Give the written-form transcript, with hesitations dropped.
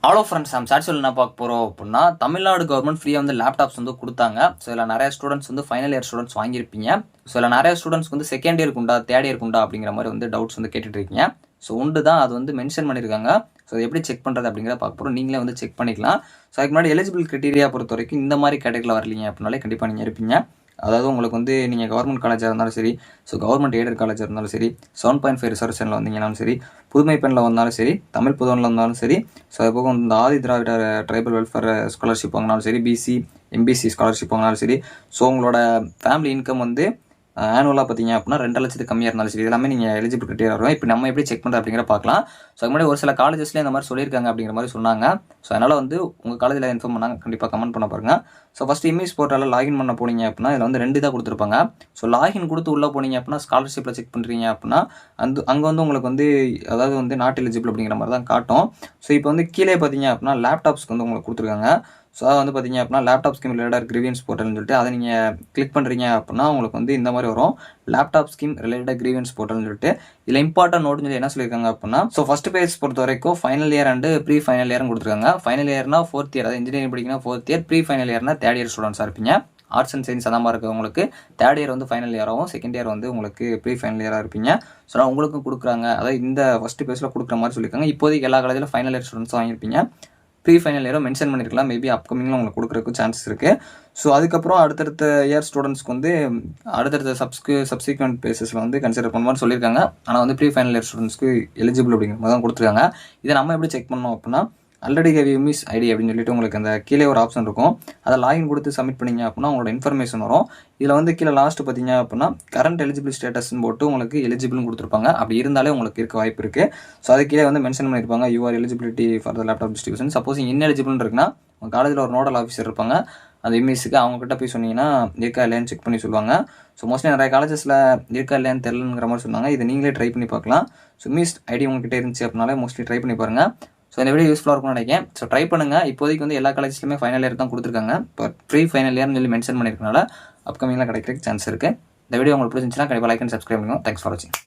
Hello friends, நம்ம சாட்சியில் என்ன பார்க்க போகிறோம் அப்படின்னா, தமிழ்நாடு கவர்மெண்ட் ஃப்ரீயாக வந்து லேப்டாப்ஸ் வந்து கொடுத்தாங்க. ஸோ இதில் நிறைய ஸ்டூடெண்ட்ஸ் வந்து ஃபைனல் இயர் ஸ்டூடெண்ட்ஸ் வாங்கியிருப்பீங்க. ஸோ இதில் நிறைய ஸ்டூடெண்ட்ஸ்க்கு வந்து செகண்ட் இயருக்கு உண்டா, தேர்ட் இயருக்கு உண்டா அப்படிங்கிற மாதிரி வந்து டவுட்ஸ் வந்து கேட்டுட்டு இருக்கீங்க. ஸோ உண்டு தான், அது வந்து மென்ஷன் பண்ணியிருக்காங்க. ஸோ எப்படி செக் பண்ணுறது அப்படிங்கிறத பார்க்க போகிறோம். நீங்களே வந்து செக் பண்ணிக்கலாம். ஸோ அதுக்கு முன்னாடி எலிஜிபிள் கிரைட்டீரியா பொறுத்த வரைக்கும் இந்த மாதிரி கேட்டகரியில் வரலீங்க அப்படின்னாலே கண்டிப்பாக நீங்கள் இருப்பீங்க. அதாவது உங்களுக்கு வந்து நீங்கள் கவர்மெண்ட் காலேஜாக இருந்தாலும் சரி, ஸோ கவர்மெண்ட் எய்டட் காலேஜாக இருந்தாலும் சரி, 7.5 ரிசர்வேஷனில் வந்தீங்கன்னாலும் சரி, புதுமை பெண்ணில் வந்தாலும் சரி, தமிழ் புதவனில் வந்தாலும் சரி, ஸோ அது போக இந்த Adi Dravida tribal welfare scholarship வாங்கினாலும் சரி, பிசி எம்பிசி ஸ்காலர்ஷிப் வாங்கினாலும் சரி, ஸோ உங்களோட ஃபேமிலி இன்கம் வந்து ஆனுவலாக பார்த்தீங்க அப்படின்னா 2 லட்சத்துக்கு கம்மியாக இருந்தாலும் சரி, எல்லாமே நீங்கள் எலிஜிபிள் கிட்டே வரும். இப்போ நம்ம எப்படி செக் பண்ணுறது அப்படிங்கிற பார்க்கலாம். ஸோ அது முன்னாடி ஒரு சில காலேஜஸ்லேயே இந்த மாதிரி சொல்லியிருக்காங்க அப்படிங்கிற மாதிரி சொன்னாங்க. ஸோ அதனால் வந்து உங்கள் காலேஜில் இன்ஃபார்ம் பண்ணாங்க, கண்டிப்பாக கமெண்ட் பண்ண பாருங்கள். ஸோ ஃபஸ்ட்டு இமேஜ் போர்ட்டலில் லாகின் பண்ண போனீங்க அப்படின்னா இதில் வந்து 2 தான் கொடுத்துருப்பாங்க. ஸோ லாகின் கொடுத்து உள்ளே போனீங்க அப்படின்னா ஸ்காலர்ஷிப்பில் செக் பண்ணுறீங்க அப்படின்னா அங்கே வந்து உங்களுக்கு வந்து அதாவது வந்து நாட் எலிஜிபிள் அப்படிங்கிற மாதிரி தான் காட்டும். ஸோ இப்போ வந்து கீழே பார்த்தீங்க அப்படின்னா லேப்டாப்ஸ்க்கு வந்து உங்களுக்கு கொடுத்துருக்காங்க. ஸோ அதை வந்து பார்த்தீங்க அப்படின்னா லேப்டாப் ஸ்கீம் ரிலேட்டட் கிரீவியன்ஸ் போர்ட்டல்னு சொல்லிட்டு அதை நீங்கள் கிளிக் பண்ணுறீங்க அப்படின்னா உங்களுக்கு வந்து இந்த மாதிரி வரும், லேப்டாப் ஸ்கீம் ரிலேட்டட் கிரீவியன்ஸ் போர்ட்டல்னு சொல்லிட்டு. இதில் இம்பார்ட்டன்ட் நோட்னு சொல்லி என்ன சொல்லியிருக்காங்க அப்படின்னா, ஸோ ஃபஸ்ட் பேஜ் பொறுத்த வரைக்கும் final year and pre final இயர்னு கொடுத்துருக்காங்க. ஃபைனல் இயர்னா 4th இயர், அதாவது இன்ஜினியரிங் படிக்கணும் 4th இயர், ப்ரீ ஃபைனல் இயர்னா தேர்ட் இயர் ஸ்டூடெண்ட்ஸாக இருப்பீங்க. ஆர்ட்ஸ் அண்ட் சயின்ஸ் அந்த மாதிரி இருக்கவங்களுக்கு தேர்ட் இயர் வந்து ஃபைனல் இயராகவும், செகண்ட் இயர் வந்து உங்களுக்கு ப்ரீ ஃபைனல் இயராக இருப்பீங்க. ஸோ உங்களுக்கும் கொடுக்குறாங்க, அதாவது இந்த ஃபஸ்ட் பேஜில் கொடுக்குற மாதிரி சொல்லியிருக்காங்க. இப்போதைக்கு எல்லா காலேஜில் ஃபைனல் இயர் ஸ்டூடெண்ட்ஸும் வாங்கியிருப்பீங்க. ப்ரீ ஃபைனல் இயரும் மென்ஷன் பண்ணியிருக்கலாம், மேபி அப்கமிங்கில் உங்களுக்கு கொடுக்குறதுக்கு சான்சஸ் இருக்குது. ஸோ அதுக்கப்புறம் அடுத்தடுத்த இயர் ஸ்டூடெண்ட்ஸ்க்கு வந்து அடுத்தடுத்த சப்சிக்வெண்ட் பேசஸில் வந்து கன்சிடர் பண்ணுவான்னு சொல்லியிருக்காங்க. ஆனால் வந்து ப்ரீ ஃபைனல் இயர் ஸ்டூடெண்ட்ஸ்க்கு எலிஜிபிள் அப்படிங்கிற மாதிரி தான் கொடுத்துருக்காங்க. இதை நம்ம எப்படி செக் பண்ணோம் அப்படின்னா, already have you miss ID அப்படின்னு சொல்லிட்டு உங்களுக்கு அந்த கீழே ஒரு ஆப்ஷன் இருக்கும். அதை லாகின் கொடுத்து சப்மிட் பண்ணிங்க அப்படின்னா உங்களோட இன்ஃபர்மேஷன் வரும். இதில் வந்து கீழே லாஸ்ட்டு பார்த்தீங்க அப்படின்னா கரண்ட் எலிஜிபிள் ஸ்டேட்டஸ்ன்னு போட்டு உங்களுக்கு எலிஜிபிள்னு கொடுத்துருப்பாங்க. அப்படி இருந்தாலே உங்களுக்கு இருக்க வாய்ப்பு இருக்குது. ஸோ அது கீழே வந்து மென்ஷன் பண்ணியிருப்பாங்க, your eligibility for the laptop distribution. Suppose இன்எலிஜிபிள்னு இருக்குன்னா உங்கள் காலேஜில் ஒரு நோடல் ஆஃபீஸர் இருப்பாங்க, அந்த எம்இஸுக்கு அவங்ககிட்ட போய் சொன்னீங்கன்னா இருக்கா இல்லையான்னு செக் பண்ணி சொல்லுவாங்க. ஸோ மோஸ்ட்லி நிறைய காலேஜஸில் இருக்கா இல்லையான்னு தெரிலங்கிற மாதிரி சொன்னாங்க. இதை நீங்களே ட்ரை பண்ணி பார்க்கலாம். ஸோ மிஸ் ஐடி உங்ககிட்ட இருந்துச்சு அப்படின்னாலே மோஸ்ட்லி ட்ரை பண்ணி பாருங்கள். ஸோ இந்த வீடியோ யூஸ்ஃபுல்லாக இருக்கும்னு நினைக்கிறேன். ஸோ ட்ரை பண்ணுங்கள். இப்போதைக்கு வந்து எல்லா காலேஜ்லையுமே ஃபைனல் இயர் தான் கொடுத்துருக்காங்க. இப்போ ப்ரீ ஃபைனல் இயர்னு சொல்லி மென்ஷன் பண்ணியிருக்கனால அப்கமிங்கில் கிடைக்கிறதுக்கு சான்ஸ் இருக்குது. இந்த வீடியோ உங்களுக்கு பிடிச்சிருந்துச்சுன்னா கண்டிப்பாக லைக் அண்ட் சப்ஸ்கிரைப் பண்ணுங்க. தேங்க்ஸ் ஃபார் வாட்சிங்.